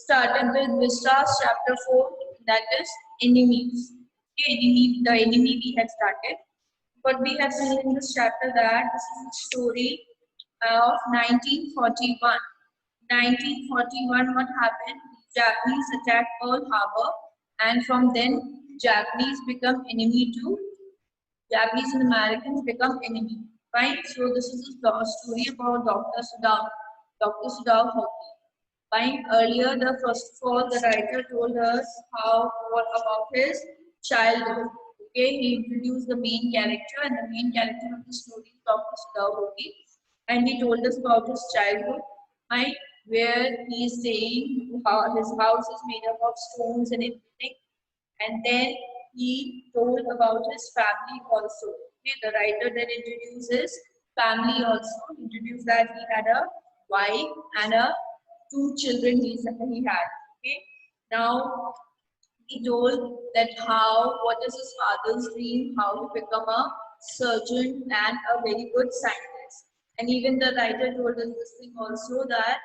started with Vistas chapter 4, that is enemies. Okay, the enemy we had started. What we have seen in this chapter that this is the story of 1941. 1941, what happened? Japanese attacked Pearl Harbor, and from then Japanese become enemy to Japanese and Americans become enemy. Fine. So this is a story about Dr. Sudhao Hockey. Fine. Earlier, the first of all, the writer told us what about his childhood. Okay, he introduced the main character, and the main character of the story is Dr. Sudhao Hockey, and he told us about his childhood. Fine, where he is saying how his house is made up of stones and everything, and then he told about his family also. Okay, the writer then introduces family also. Introduced that he had a wife and a two children he had. Okay, now he told that what is his father's dream, how to become a surgeon and a very good scientist. And even the writer told us this thing also that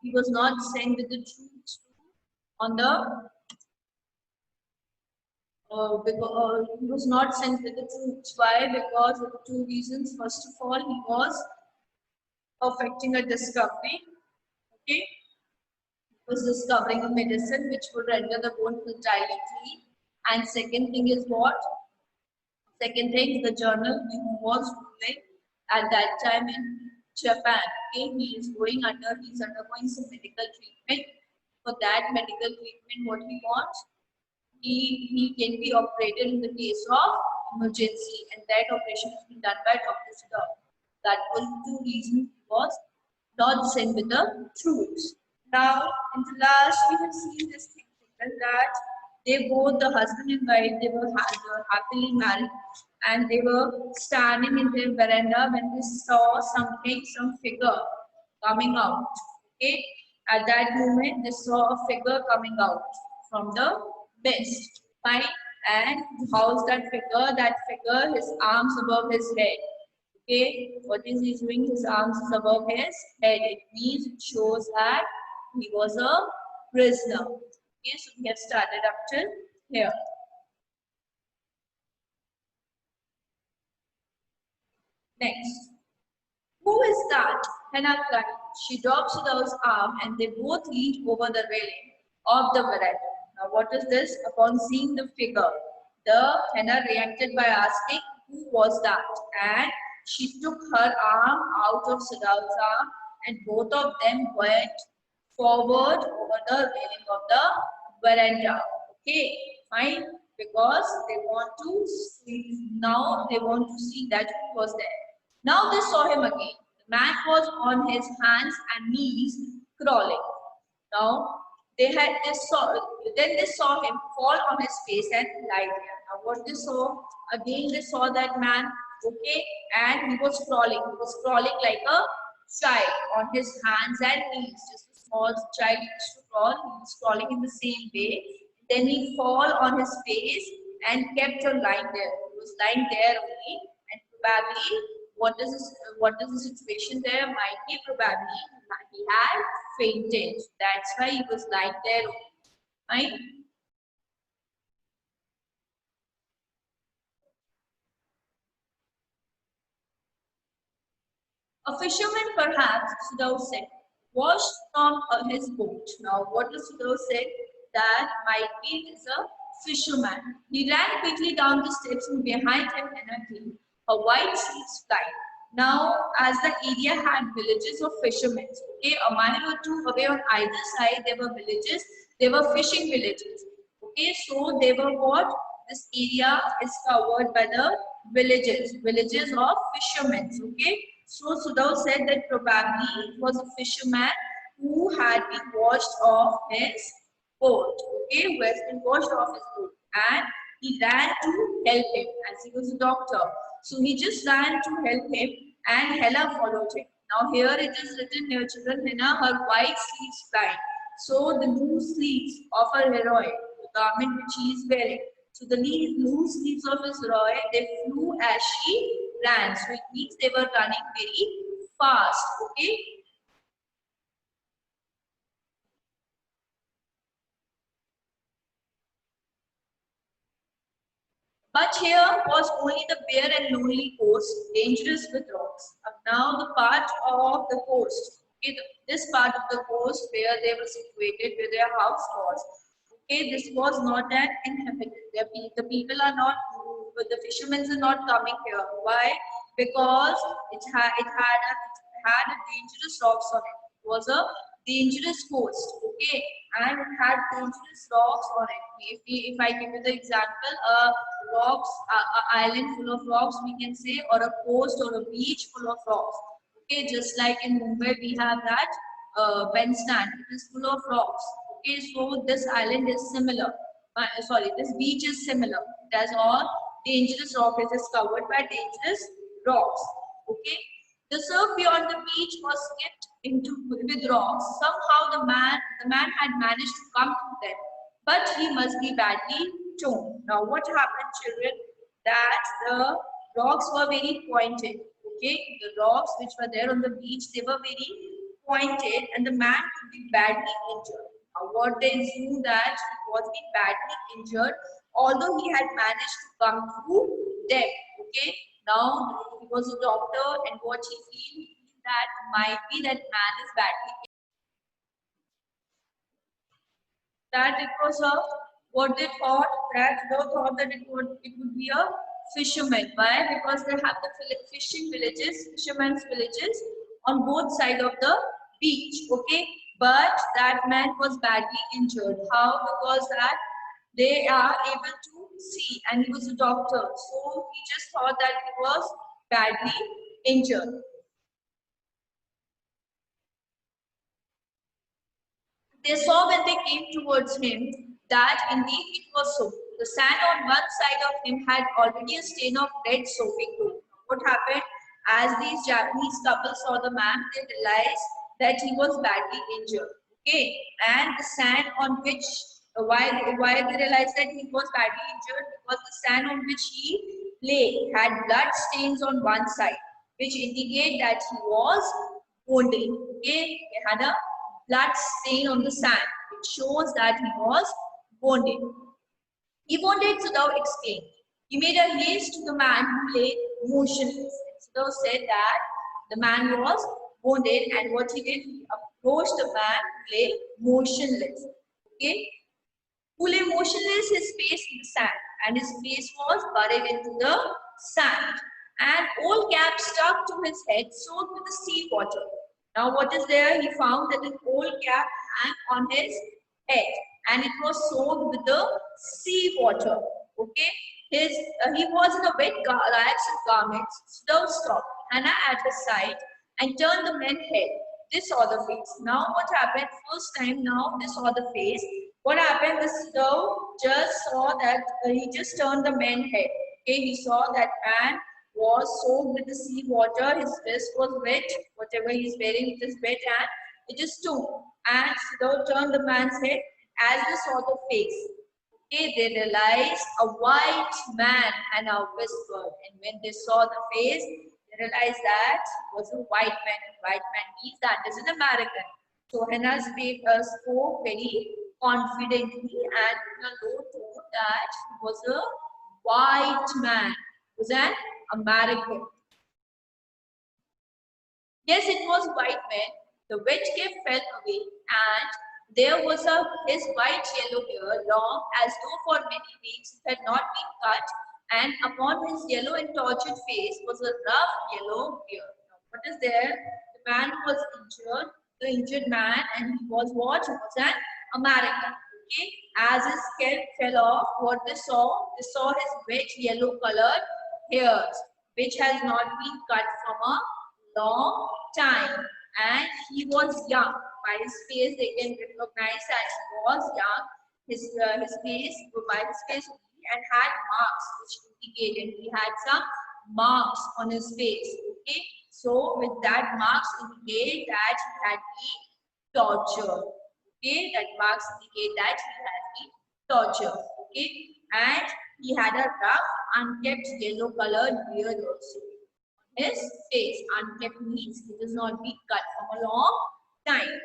he was not sent with the troops on the because he was not sent with the troops. Why? Because of two reasons. First of all, he was perfecting a discovery. Okay, he was discovering a medicine which would render the bone fertility clean. And second thing is what? Second thing, the journal who was ruling at that time in Japan. Okay, he's undergoing some medical treatment. For that medical treatment, what he wants? He can be operated in the case of emergency, and that operation has been done by Dr. Sudhar. That was the two reasons he was not sent with the troops. Now, in the last, we have seen this thing that they both, the husband and wife, they were happily married, and they were standing in their veranda when they saw some figure coming out. Okay, at that moment, they saw a figure coming out from the mist. Fine, and how's that figure? That figure, his arms above his head. Okay, what is he doing? His arms is above his head. It means it shows that he was a prisoner. Okay, so we have started up till here. Next. Who is that? Hannah cried. She dropped Sudhav's arm and they both leaned over the railing of the veranda. Now what is this? Upon seeing the figure, the Hannah reacted by asking, who was that? And she took her arm out of Sudhav's arm and both of them went forward over the railing of the veranda. Okay, fine. Because they want to see, now they want to see that who was there. Now they saw him again. The man was on his hands and knees crawling. Now then they saw him fall on his face and lie there. Now what they saw, again they saw that man, okay, and he was crawling. He was crawling like a child on his hands and knees. Just a small child used to crawl. He was crawling in the same way. Then he fall on his face and kept on lying there. He was lying there only, and probably what is the situation there? Might be probably he had fainted. That's why he was lying there only. Right? A fisherman, perhaps, Sudhav said, washed from his boat. Now, what does Sudhav said? That might be is a fisherman. He ran quickly down the steps and behind him Hannah came, her white sleeves flying. Now, as the area had villages of fishermen, okay, a mile or two away on either side, there were villages, there were fishing villages. Okay, so they were what? This area is covered by the villages of fishermen. Okay, so Sudhav said that probably it was a fisherman who had been washed off his boat. Okay, who has been washed off his boat, and he ran to help him as he was a doctor. So he just ran to help him, and Hela followed him. Now here it is written here, children, Hannah, her white sleeves flying. So the loose sleeves of her heroine, the garment which she is wearing. So the loose sleeves of his heroine, they flew as she ran. So it means they were running very fast. Okay. But here was only the bare and lonely coast, dangerous with rocks. Now the part of the coast, okay, this part of the coast where they were situated, where their house was, okay, this was not an inhabited. The people are not, the fishermen are not coming here. Why? Because it had a dangerous rocks on it. It was a dangerous coast, okay, and it had dangerous rocks on it. If I give you the example, a island full of rocks, we can say, or a coast or a beach full of rocks. Okay, just like in Mumbai, we have that bandstand. It is full of rocks. Okay, so this island is similar. Sorry, this beach is similar. It has all dangerous rock. It is covered by dangerous rocks. Okay, the surf beyond the beach was skipped into with rocks. Somehow the man had managed to come to them, but he must be badly torn. Now, what happened, children? That the rocks were very pointed. Okay, the rocks which were there on the beach, they were very pointed, and the man could be badly injured. What they assumed that he was being badly injured, although he had managed to come through them. Okay, now he was a doctor, and what he feels that might be that man is badly that it was a what they thought that it would be a fisherman. Why? Because they have the fishing villages, fishermen's villages on both sides of the beach. Okay, but that man was badly injured. How? Because that they are able to see, and he was a doctor, so he just thought that he was badly injured. They saw when they came towards him that indeed it was so. The sand on one side of him had already a stain of red soapy coat. What happened? As these Japanese couples saw the man, they realized that he was badly injured. Okay, and the sand on which why they realized that he was badly injured, because the sand on which he lay had blood stains on one side, which indicate that he was wounded. Okay, he had a blood stain on the sand, which shows that he was wounded. He wounded, Sudhav explained. He made a haste to the man who lay motionless. Sudhav said that the man was wounded, and what he did, he approached the man who lay motionless. Okay, who lay motionless, his face in the sand, and his face was buried into the sand. An old cap stuck to his head, soaked with the sea water. Now, what is there? He found that an old cap hung on his head, and it was soaked with the sea water. Okay, he was in a wet rags and garments. Sudhav stopped Hannah at his side and turned the man's head. They saw the face. Now, what happened? First time, now they saw the face. What happened? The Sudhav just saw that he just turned the man's head. Okay, he saw that man was soaked with the sea water. His dress was wet. Whatever he's wearing, it is wet, and it is too. And Sudhav turned the man's head. As they saw the face, okay, they realized a white man, and whispered. And when they saw the face, they realized that it was a white man. And white man means that is an American. So Hannah spoke very confidently and in a low tone that he was a white man, was an American. Yes, it was white man. The wet cape fell away, and there was his white yellow hair, long as though for many weeks it had not been cut, and upon his yellow and tortured face was a rough yellow beard. Now, what is there? The man was injured, the injured man, and he was what? He was an American. Okay, as his scalp fell off, what they saw? They saw his wet yellow colored hairs, which has not been cut from a long time, and he was young. By his face, they can recognize that he was young. His face, by his face, and had marks which indicated he had some marks on his face. Okay, so with that marks indicate that he had been tortured. Okay, that marks indicate that he had been tortured. Okay, and he had a rough, unkempt yellow colored beard also. His face, unkept means it does not be cut from a long time.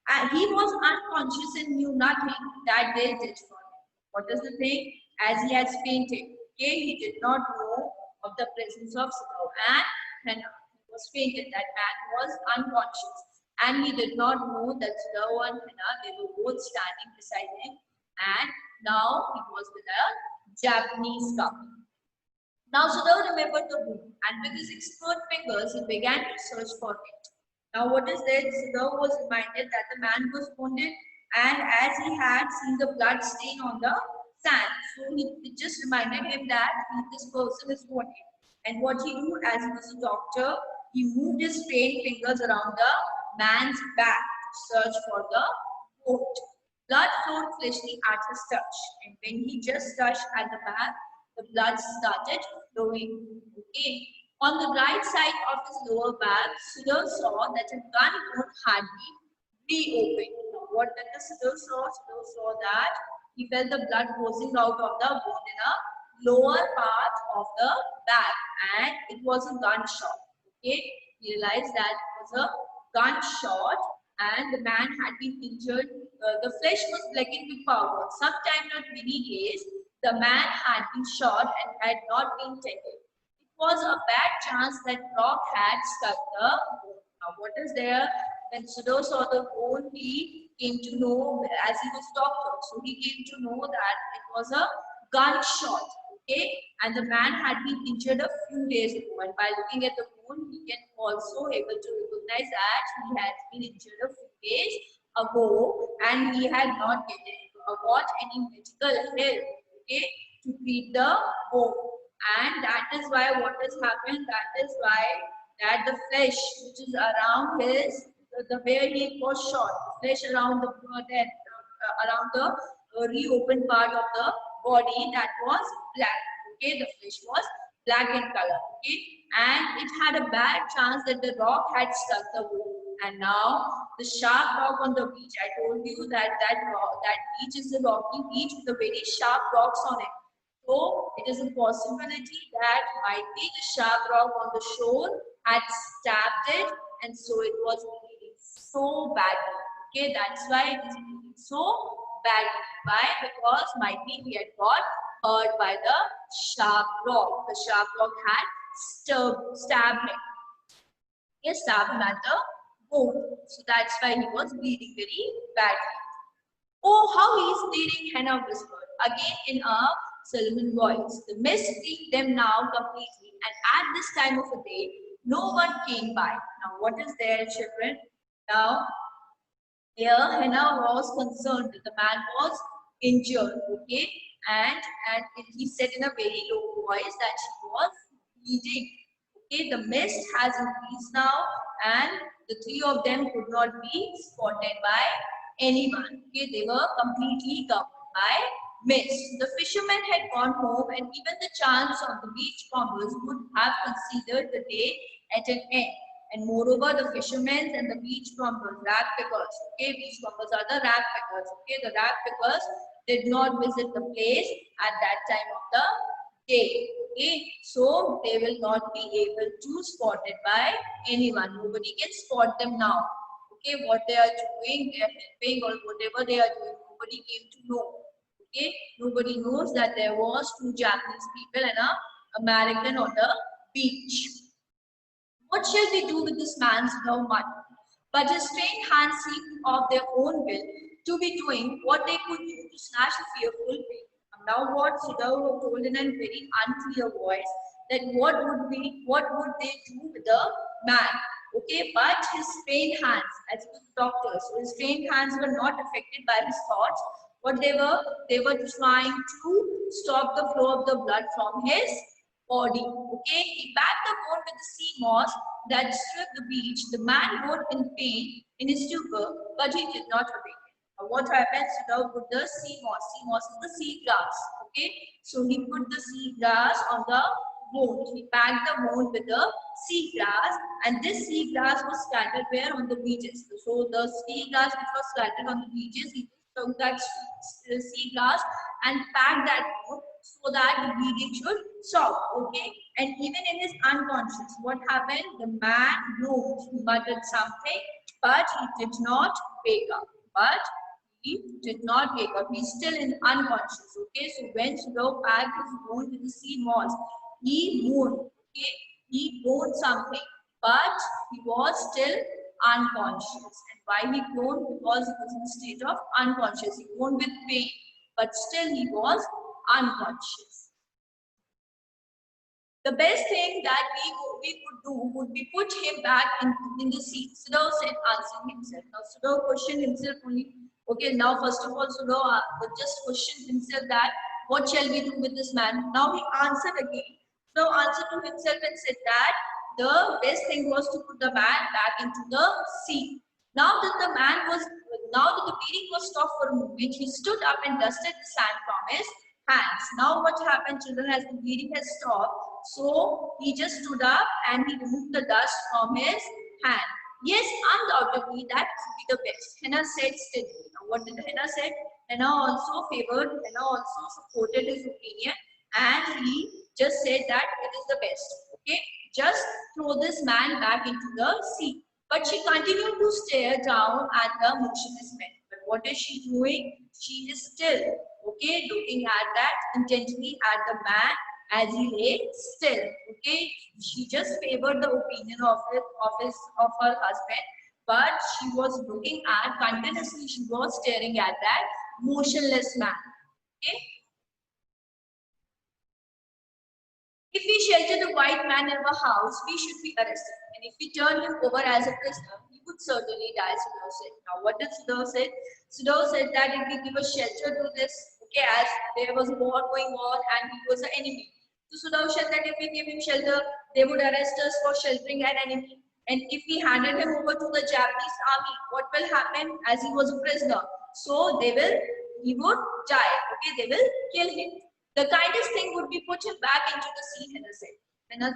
And he was unconscious and knew nothing that they did for him. What is the thing? As he has fainted. Okay, he did not know of the presence of Siddharth, and Hannah was fainted. That man was unconscious, and he did not know that Siddharth and Hannah, they were both standing beside him, and now he was with a Japanese couple. Now Siddharth remembered the wound, and with his expert fingers, he began to search for it. Now, what is this? Siddharth was reminded that the man was wounded, and as he had seen the blood stain on the sand, so it just reminded him that this person is wounded. And what he do, as he was a doctor, he moved his trained fingers around the man's back to search for the wound. Blood flowed freshly at his touch, and when he just touched at the back, the blood started flowing. Okay. On the right side of his lower back, Sudhir saw that a gun wound had been reopened. Now, what did the Sudhir saw? Sudhir saw that he felt the blood coursing out of the wound in a lower part of the back, and it was a gunshot. Okay, he realized that it was a gunshot, and the man had been injured. The flesh was blackened with powder. Sometime, not many days, the man had been shot and had not been tended. It was a bad chance that rock had struck the bone. Now, what is there? When Sudhir saw the bone, he came to know, as he was doctor, so he came to know that it was a gunshot. Okay, and the man had been injured a few days ago. And by looking at the bone, he can also able to recognize that he had been injured a few days ago, and he had not got any medical help. Okay, to treat the bone. And that is why what has happened, that is why that the flesh which is around his, the where he was shot, the flesh around the around the reopened part of the body, that was black. Okay, the flesh was black in color. Okay, and it had a bad chance that the rock had struck the wound. And now the sharp rock on the beach, I told you that that beach is a rocky beach with a very sharp rocks on it. So it is a possibility that might be the sharp rock on the shore had stabbed it, and so it was bleeding so badly. Okay, that's why it is bleeding so badly. Why? Because might be he had got hurt by the sharp rock. The sharp rock had stabbed him. He stabbed him at the bone. So that's why he was bleeding very badly. Oh, how he is bleeding, Hannah whispered, again in a Solomon voice. The mist freed them now completely, and at this time of the day, no one came by. Now, what is there, children? Now, here Hannah was concerned that the man was injured, okay, and he said in a very low voice that she was bleeding. Okay, the mist has increased now, and the three of them could not be spotted by anyone. Okay, they were completely covered by mist. The fishermen had gone home, and even the chance of the beachcombers would have considered the day at an end. And moreover, the fishermen and the beachcombers, rag pickers, okay, beachcombers are the rag pickers, okay, the rag pickers did not visit the place at that time of the day, okay, so they will not be able to spot it by anyone. Nobody can spot them now. Okay, what they are doing, they are helping or whatever they are doing, nobody came to know. Okay, nobody knows that there was two Japanese people and a American on the beach. What shall we do with this man's love money? But his trained hands seemed of their own will to be doing what they could do to snatch the fearful thing. Now what Sudhir told in a very unclear voice that what would they do with the man? Okay, but his trained hands, as he was a doctor, so his trained hands were not affected by his thoughts. What they were trying to stop the flow of the blood from his body. Okay, he backed the bone with the sea moss that strewed the beach. The man roared in pain in his stupor, but he did not awaken. What happens? Now put the sea moss. Sea moss is the sea grass. Okay, so he put the sea grass on the bone. He packed the bone with the sea grass, and this sea grass was scattered where on the beaches. So the sea grass which was scattered on the beaches, he took that sea grass and packed that bone so that the bleeding should stop. Okay, and even in his unconscious, what happened? The man moved, he muttered something, but he did not wake up. But He did not wake up. He's still in unconscious. Okay, so when Sudhir packed his bone to the sea moss, he moaned. Okay, he moaned something, but he was still unconscious. And why he groaned? Because he was in a state of unconscious. He groaned with pain, but still he was unconscious. The best thing that we could do would be put him back in the sea. Sudhir said, answering himself. Now Sudhir questioned himself only. Okay, now first of all, Sudhir just questioned himself that what shall we do with this man? Now he answered again. Sudhir answered to himself and said that the best thing was to put the man back into the sea. Now that the beating was stopped for a moment, he stood up and dusted the sand from his hands. Now what happened, children, as the bleeding has stopped, so he just stood up and he removed the dust from his hand. Yes, undoubtedly that could be the best. Henna said steadily. Now what did Henna say? Henna also supported his opinion, and he just said that it is the best. Okay, just throw this man back into the sea. But she continued to stare down at the motionless man. But what is she doing? She is still, okay, looking at that intently at the man as he lay still. Okay, she just favored the opinion of her husband, but she was looking at continuously. She was staring at that motionless man. Okay. If we shelter the white man in our house, we should be arrested. And if we turn him over as a prisoner, he would certainly die, Sudhir said. Now, what did Sudhir say? Sudhir said that if we give a shelter to this, okay, as there was a war going on and he was an enemy. So Sudhir said that if we give him shelter, they would arrest us for sheltering an enemy. And if we handed him over to the Japanese army, what will happen as he was a prisoner? So he would die, okay, they will kill him. The kindest thing would be put him back into the sea, Henna said.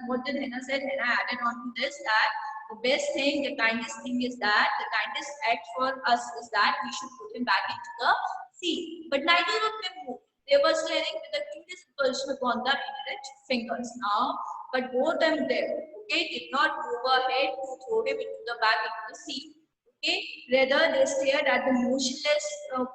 What did Henna said? Henna added on to this that the best thing, the kindest thing is that, the kindest act for us is that we should put him back into the sea. But neither of them moved. They were staring with the curious impulsion upon the inert fingers. Now, but both of them, okay, did not move ahead to throw him back into the sea. Okay, rather they stared at the motionless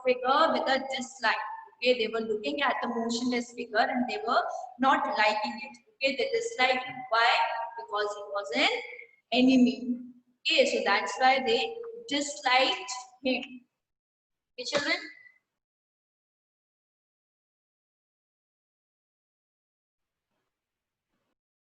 figure with a dislike. Okay, they were looking at the motionless figure and they were not liking it. Okay, they disliked him. Why? Because he was an enemy. Okay, so that's why they disliked him. Okay, children.